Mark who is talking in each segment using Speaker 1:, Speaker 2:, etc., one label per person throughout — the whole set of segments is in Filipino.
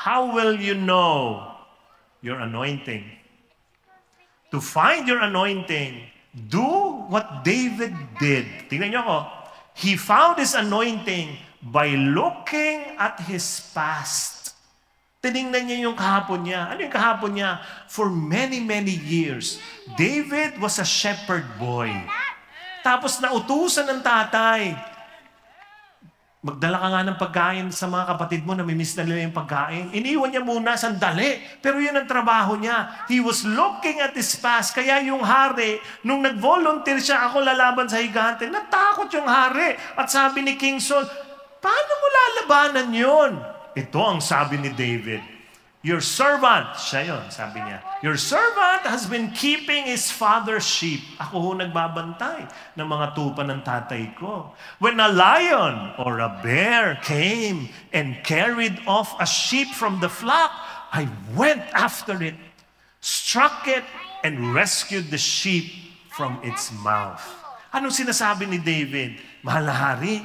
Speaker 1: How will you know your anointing? To find your anointing, do what David did. Tingnan niyo ako. He found his anointing by looking at his past. Tinignan niya yung kahapon niya. Ano yung kahapon niya? For many, many years, David was a shepherd boy. Tapos nautusan ng tatay, magdala ka nga ng pagkain sa mga kapatid mo, namimiss na nila yung pagkain. Iniwan niya muna, sandali. Pero yun ang trabaho niya. He was looking at his past. Kaya yung hari, nung nag-volunteer siya, ako lalaban sa higante, natakot yung hari. At sabi ni King Saul, paano mo lalabanan yun? Ito ang sabi ni David. Your servant, siya yun, sabi niya. Your servant has been keeping his father's sheep. Ako ho nagbabantay ng mga tupa ng tatay ko. When a lion or a bear came and carried off a sheep from the flock, I went after it, struck it, and rescued the sheep from its mouth. Anong sinasabi ni David? Mahal na hari,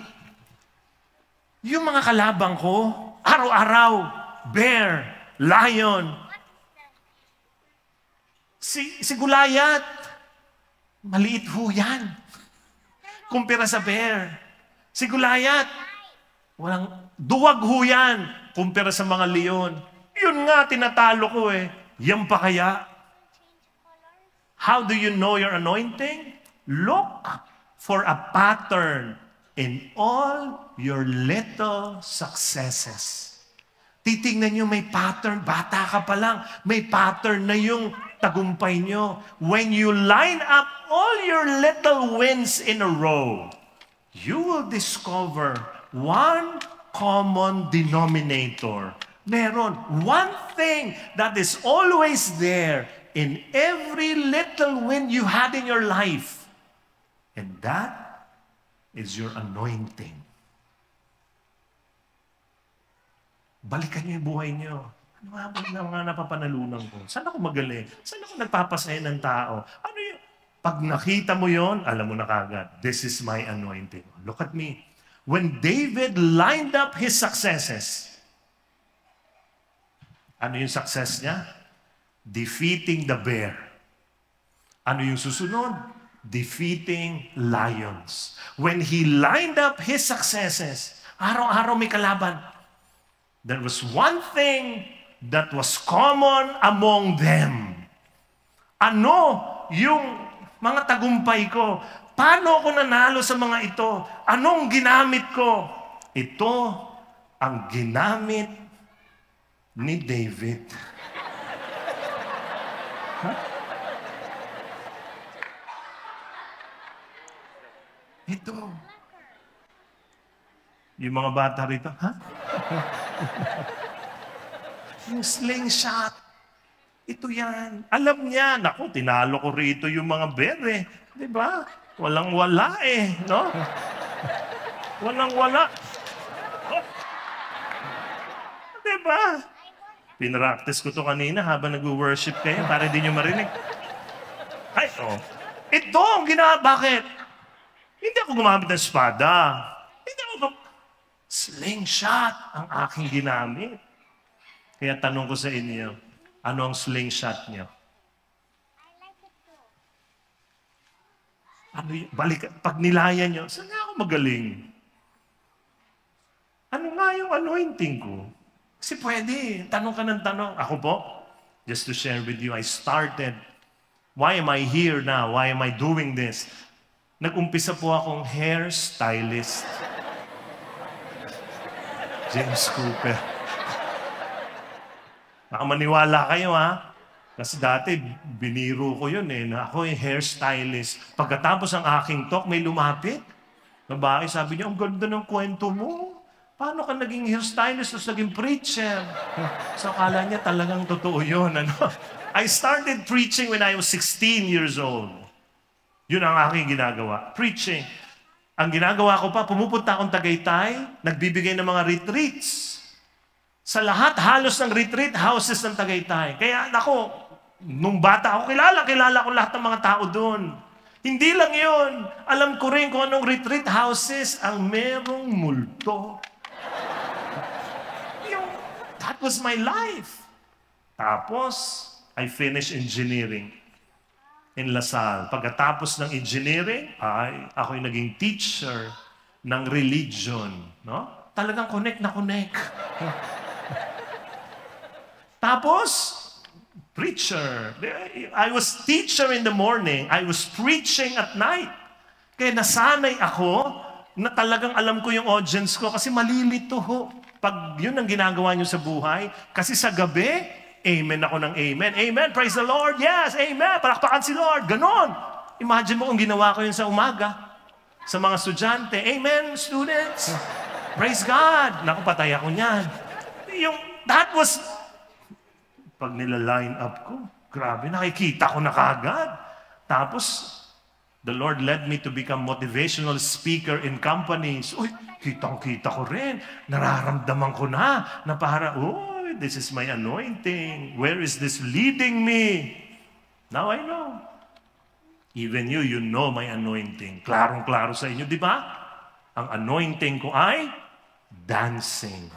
Speaker 1: yung mga kalabang ko, araw-araw, bear, lion, si Gulayat, maliit ho yan. Kumpira sa bear. Si Gulayat, walang duwag ho yan. Kumpira sa mga leon. Yun nga, tinatalo ko eh. Yan pa kaya? How do you know your anointing? Look for a pattern in all your little successes. Titingnan nyo, may pattern. Bata ka pa lang, may pattern na yung tagumpay nyo. When you line up all your little wins in a row, you will discover one common denominator. Meron one thing that is always there in every little win you had in your life. And that is your anointing. Balikan niyo yung buhay niyo. Ano nga ba na mga napapanalunan ko? Saan ako magaling? Saan ako nagpapasaya ng tao? Ano yun? Pag nakita mo yon, alam mo na kagad, this is my anointing. Look at me. When David lined up his successes, ano yung success niya? Defeating the bear. Ano yung susunod? Defeating lions. When he lined up his successes, araw-araw may kalaban. There was one thing that was common among them. Ano yung mga tagumpay ko? Paano ako nanalo sa mga ito? Anong ginamit ko? Ito ang ginamit ni David. Huh? Ito. Yung mga bata rito, ha? Yung slingshot. Ito yan. Alam niya, naku, tinalo ko rito yung mga bear eh. Diba? Walang-wala eh, no? Walang-wala. Oh. Diba? Pinractice ko to kanina habang nag-worship kayo para hindi nyo marinig. Ay, oh. Ito ang ginawa. Bakit? Hindi ako gumamit ng espada. Hindi ako slingshot ang aking ginamit. Kaya tanong ko sa inyo, ano ang slingshot niyo? Ano balik, pag nilayan niyo, saan nga ako magaling? Ano nga yung anointing ko? Kasi pwede, tanong ka ng tanong. Ako po, just to share with you, I started, why am I here now? Why am I doing this? Nag-umpisa po akong hairstylist. James Cooper. Baka maniwala kayo, ha? Kasi dati, biniro ko yun eh, na ako yung hairstylist. Pagkatapos ang aking talk, may lumapit. Babae, sabi niya, ang ganda ng kwento mo. Paano ka naging hairstylist tapos naging preacher? So, akala niya talagang totoo yun. Ano? I started preaching when I was 16 years old. Yun ang aking ginagawa. Preaching. Ang ginagawa ko pa, pumupunta akong Tagaytay, nagbibigay ng mga retreats. Sa lahat, halos ng retreat houses ng Tagaytay. Kaya, nako, nung bata ako, kilala ko lahat ng mga tao doon. Hindi lang yun. Alam ko rin kung anong retreat houses ang merong multo. Yung, was my life. Tapos, I finished engineering in LaSalle. Pagkatapos ng engineering, ako'y naging teacher ng religion. No? Talagang connect na connect. Tapos, preacher. I was teacher in the morning. I was preaching at night. Kaya nasanay ako na talagang alam ko yung audience ko kasi malilito ho. Pag yun ang ginagawa nyo sa buhay, kasi sa gabi, amen ako ng amen. Amen, praise the Lord. Yes, amen. Palakpakan si Lord. Ganon. Imagine mo kung ginawa ko yun sa umaga. Sa mga estudyante. Amen, students. Praise God. Naku, patay ako niyan. That was, pag nila-line up ko, grabe, nakikita ko na kagad. Tapos, the Lord led me to become motivational speaker in companies. Uy, kitang-kita ko rin. Nararamdaman ko na para, this is my anointing. Where is this leading me? Now I know. Even you know my anointing. Klarong-klaro sa inyo, di ba? Ang anointing ko ay dancing.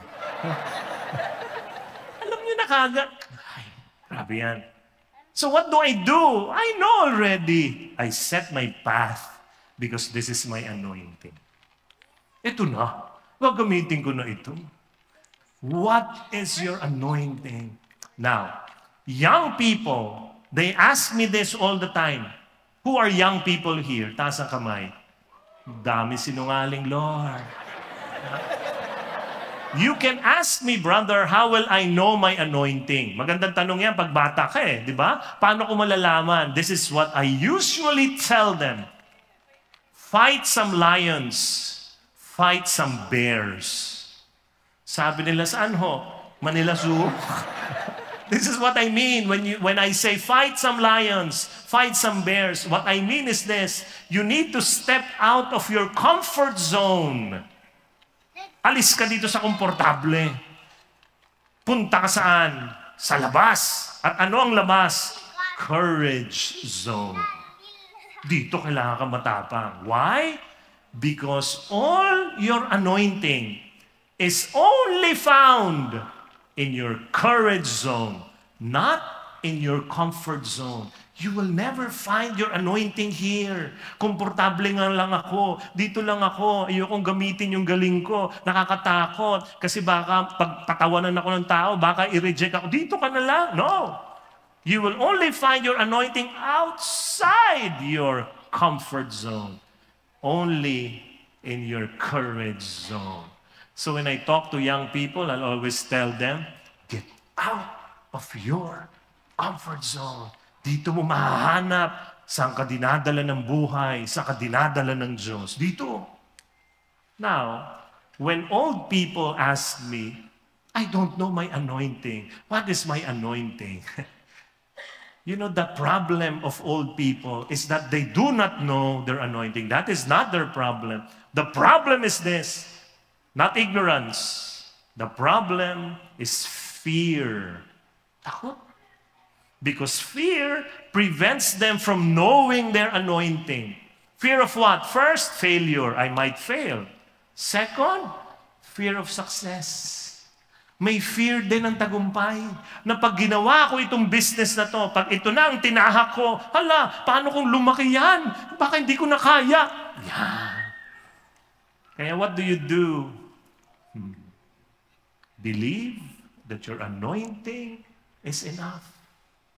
Speaker 1: Alam niyo na kagad. Ay, grabe yan. So what do? I know already. I set my path because this is my anointing. Ito na. Gagamitin ko na ito. What is your anointing? Now, young people, they ask me this all the time. Who are young people here? Taas ang kamay. Dami sinungaling, Lord. You can ask me, brother, how will I know my anointing? Magandang tanong yan pag bata ka di ba? Paano ko malalaman? This is what I usually tell them. Fight some lions. Fight some bears. Sabi nila, saan ho? Manila Zoo? This is what I mean when I say fight some lions, fight some bears. What I mean is this. You need to step out of your comfort zone. Alis ka dito sa komportable. Punta ka saan? Sa labas. At ano ang labas? Courage zone. Dito kailangan ka matapang. Why? Because all your anointing is only found in your courage zone, not in your comfort zone. You will never find your anointing here. Komportable nga lang ako. Dito lang ako. Ayokong gamitin yung galing ko. Nakakatakot. Kasi baka pagpatawanan ako ng tao, baka i-reject ako. Dito ka na lang. No. You will only find your anointing outside your comfort zone. Only in your courage zone. So when I talk to young people, I'll always tell them, get out of your comfort zone. Dito mo mahahanap saan ka dinadala ng buhay, saan ka dinadala ng Diyos. Dito. Now, when old people ask me, I don't know my anointing. What is my anointing? You know, the problem of old people is that they do not know their anointing. That is not their problem. The problem is this, not ignorance. The problem is fear. Takot. Because fear prevents them from knowing their anointing. Fear of what? First, failure. I might fail. Second, fear of success. May fear din ng tagumpay. Na pag ginawa ko itong business na to, pag ito na ang tinahak ko, hala, paano kung lumaki yan? Baka hindi ko na kaya. Yan. Kaya what do you do? Believe that your anointing is enough.